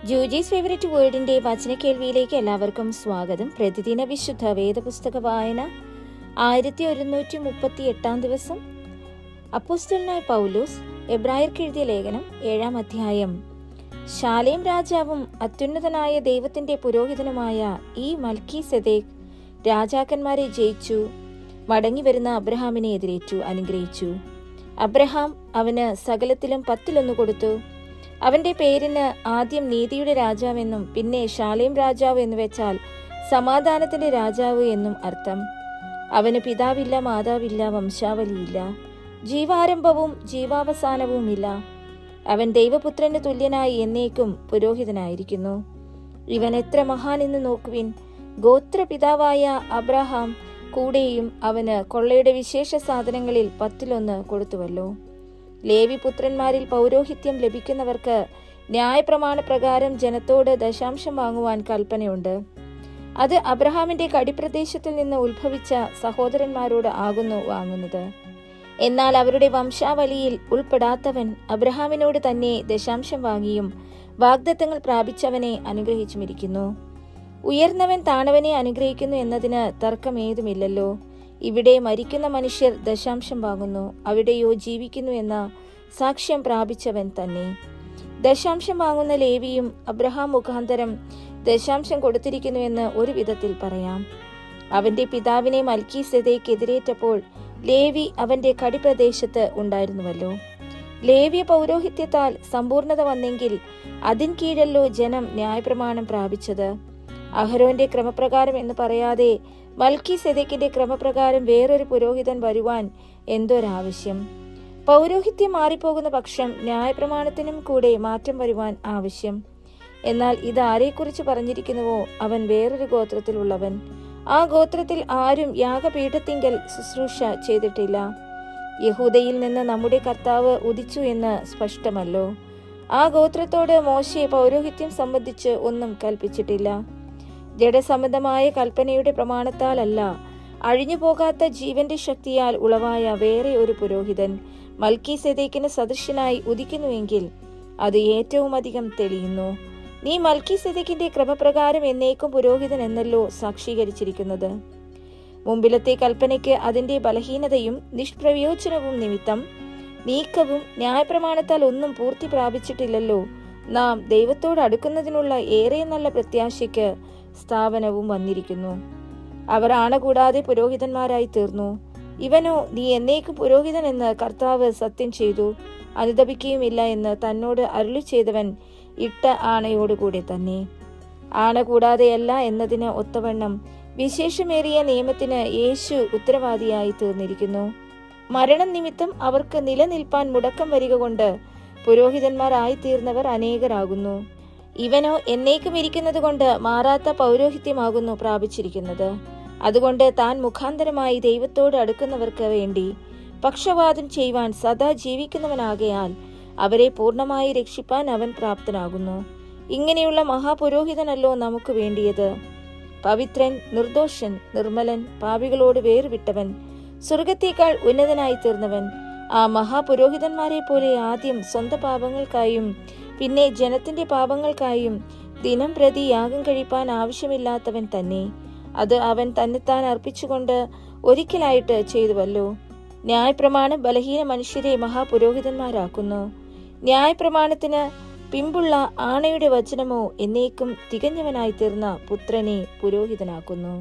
ജൂജീസ് favourite വേൾഡിന്റെ വചനക്കേൾവിയിലേക്ക് എല്ലാവർക്കും സ്വാഗതം. പ്രതിദിന വിശുദ്ധ വേദപുസ്തക വായന 1138 ദിവസം. അപ്പോസ്തലനായ പൗലോസ് എബ്രായർക്ക് എഴുതിയ ലേഖനം 7-ാം അധ്യായം. ശാലേം രാജാവും അത്യുന്നതനായ ദൈവത്തിന്റെ പുരോഹിതനുമായ ഈ മൽക്കീസെദേക്ക് രാജാക്കന്മാരെ ജയിച്ചു മടങ്ങി വരുന്ന അബ്രഹാമിനെ എതിരേറ്റു അനുഗ്രഹിച്ചു. അബ്രഹാം അവന് സകലത്തിലും 10 കൊടുത്തു. അവന്റെ പേരിന് ആദ്യം നീതിയുടെ രാജാവെന്നും പിന്നെ ശാലേം രാജാവ് എന്ന് വെച്ചാൽ സമാധാനത്തിന്റെ രാജാവ് എന്നും അർത്ഥം. അവന് പിതാവില്ല, മാതാവില്ല, വംശാവലിയില്ല, ജീവാരംഭവും ജീവാവസാനവുമില്ല. അവൻ ദൈവപുത്രന് തുല്യനായി എന്നേക്കും പുരോഹിതനായിരിക്കുന്നു. ഇവൻ എത്ര മഹാൻ എന്ന് നോക്കുവിൻ. ഗോത്രപിതാവായ അബ്രഹാം കൂടെയും അവന് കൊള്ളയുടെ വിശേഷ സാധനങ്ങളിൽ 10 കൊടുത്തുവല്ലോ. ലേവി പുത്രന്മാരിൽ പൗരോഹിത്യം ലഭിക്കുന്നവർക്ക് ന്യായപ്രമാണ പ്രകാരം ജനത്തോട് ദശാംശം വാങ്ങുവാൻ കൽപ്പനയുണ്ട്. അത് അബ്രഹാമിന്റെ കടിപ്രദേശത്തിൽ നിന്ന് ഉത്ഭവിച്ച സഹോദരന്മാരോട് ആകുന്നു വാങ്ങുന്നത്. എന്നാൽ അവരുടെ വംശാവലിയിൽ ഉൾപ്പെടാത്തവൻ അബ്രഹാമിനോട് തന്നെ ദശാംശം വാങ്ങിയും വാഗ്ദത്തങ്ങൾ പ്രാപിച്ചവനെ അനുഗ്രഹിച്ചുമിരിക്കുന്നു. ഉയർന്നവൻ താണവനെ അനുഗ്രഹിക്കുന്നു എന്നതിന് തർക്കമേതുമില്ലല്ലോ. ഇവിടെ മരിക്കുന്ന മനുഷ്യർ ദശാംശം വാങ്ങുന്നു, അവിടെയോ ജീവിക്കുന്നു എന്ന സാക്ഷ്യം പ്രാപിച്ചവൻ തന്നെ. ദശാംശം വാങ്ങുന്ന ലേവിയും അബ്രഹാം മുഖാന്തരം ദശാംശം കൊടുത്തിരിക്കുന്നുവെന്ന് ഒരു വിധത്തിൽ പറയാം. അവന്റെ പിതാവിനെ മൽക്കീസെദേക്ക് എതിരേറ്റപ്പോൾ ലേവി അവന്റെ കടിപ്രദേശത്ത് ഉണ്ടായിരുന്നുവല്ലോ. ലേവ്യ പൗരോഹിത്യത്താൽ സമ്പൂർണത വന്നെങ്കിൽ അതിൻ കീഴല്ലോ ജനം ന്യായപ്രമാണം പ്രാപിച്ചത്. അഹരോന്റെ ക്രമപ്രകാരം എന്ന് പറയാതെ മൽക്കീസെദേക്കിന്റെ ക്രമപ്രകാരം വേറൊരു പുരോഹിതൻ വരുവാൻ എന്തൊരാവശ്യം? പൗരോഹിത്യം മാറിപ്പോകുന്ന പക്ഷം ന്യായപ്രമാണത്തിനും കൂടെ മാറ്റം വരുവാൻ ആവശ്യം. എന്നാൽ ഇത് ആരെക്കുറിച്ച് പറഞ്ഞിരിക്കുന്നുവോ അവൻ വേറൊരു ഗോത്രത്തിലുള്ളവൻ. ആ ഗോത്രത്തിൽ ആരും യാഗപീഠത്തിങ്കൽ ശുശ്രൂഷ ചെയ്തിട്ടില്ല. യഹൂദയിൽ നിന്ന് നമ്മുടെ കർത്താവ് ഉദിച്ചു എന്ന് സ്പഷ്ടമല്ലോ. ആ ഗോത്രത്തോട് മോശെ പൗരോഹിത്യം സംബന്ധിച്ച് ഒന്നും കൽപ്പിച്ചിട്ടില്ല. ജഡസംബന്ധമായ കൽപ്പനയുടെ പ്രമാണത്താലല്ല, അഴിഞ്ഞുപോകാത്ത ജീവന്റെ ശക്തിയാൽ ഉളവായ വേറെ ഒരു പുരോഹിതൻ മൽക്കീസെദേക്കിന് സദൃശനായി ഉദിക്കുന്നുവെങ്കിൽ അത് ഏറ്റവും അധികം തെളിയുന്നു. നീ മൽക്കീസെദേക്കിന്റെ ക്രമപ്രകാരം എന്നേക്കും പുരോഹിതൻ എന്നല്ലോ സാക്ഷീകരിച്ചിരിക്കുന്നത്. മുമ്പിലത്തെ കൽപ്പനയ്ക്ക് അതിന്റെ ബലഹീനതയും നിഷ്പ്രയോജനവും നിമിത്തം നീക്കവും ന്യായപ്രമാണത്താൽ ഒന്നും പൂർത്തി പ്രാപിച്ചിട്ടില്ലല്ലോ. നാം ദൈവത്തോട് അടുക്കുന്നതിനുള്ള ഏറെ നല്ല പ്രത്യാശയ്ക്ക് സ്ഥാപനവും വന്നിരിക്കുന്നു. അവർ ആണ കൂടാതെ പുരോഹിതന്മാരായി തീർന്നു. ഇവനോ നീ എന്നേക്കും പുരോഹിതൻ എന്ന് കർത്താവ് സത്യം ചെയ്തു, അനുതപിക്കുകയുമില്ല എന്ന് തന്നോട് അരുളി ചെയ്തവൻ ഇട്ട ആണയോടുകൂടെ തന്നെ. ആണ കൂടാതെയല്ല എന്നതിന് ഒത്തവണ്ണം വിശേഷമേറിയ നിയമത്തിന് യേശു ഉത്തരവാദിയായി തീർന്നിരിക്കുന്നു. മരണം നിമിത്തം അവർക്ക് നിലനിൽപ്പാൻ മുടക്കം വരിക കൊണ്ട് പുരോഹിതന്മാരായി തീർന്നവർ അനേകരാകുന്നു. ഇവനോ എന്നേക്കും ഇരിക്കുന്നത് കൊണ്ട് മാറാത്ത പൗരോഹിത്യമാകുന്നു പ്രാപിച്ചിരിക്കുന്നത്. അതുകൊണ്ട് താൻ മുഖാന്തരമായി ദൈവത്തോട് അടുക്കുന്നവർക്ക് വേണ്ടി പക്ഷവാദം ചെയ്യുവാൻ സദാ ജീവിക്കുന്നവനാകയാൽ അവരെ പൂർണ്ണമായി രക്ഷിപ്പാൻ അവൻ പ്രാപ്തനാകുന്നു. ഇങ്ങനെയുള്ള മഹാപുരോഹിതനല്ലോ നമുക്ക് വേണ്ടിയത്. പവിത്രൻ, നിർദോഷൻ, നിർമ്മലൻ, പാപികളോട് വേർവിട്ടവൻ, സ്വർഗത്തേക്കാൾ ഉന്നതനായി തീർന്നവൻ. ആ മഹാപുരോഹിതന്മാരെ പോലെ ആദ്യം സ്വന്തം പാപങ്ങൾക്കായും പിന്നെ ജനത്തിന്റെ പാപങ്ങൾക്കായും ദിനം പ്രതി യാഗം കഴിപ്പാൻ ആവശ്യമില്ലാത്തവൻ തന്നെ. അത് അവൻ തന്നെത്താൻ അർപ്പിച്ചുകൊണ്ട് ഒരിക്കലായിട്ട് ചെയ്തുവല്ലോ. ന്യായപ്രമാണം ബലഹീന മനുഷ്യരെ മഹാപുരോഹിതന്മാരാക്കുന്നു. ന്യായപ്രമാണത്തിന് പിമ്പുള്ള ആണയുടെ വചനമോ എന്നേക്കും തികഞ്ഞവനായി തീർന്ന പുത്രനെ പുരോഹിതനാക്കുന്നു.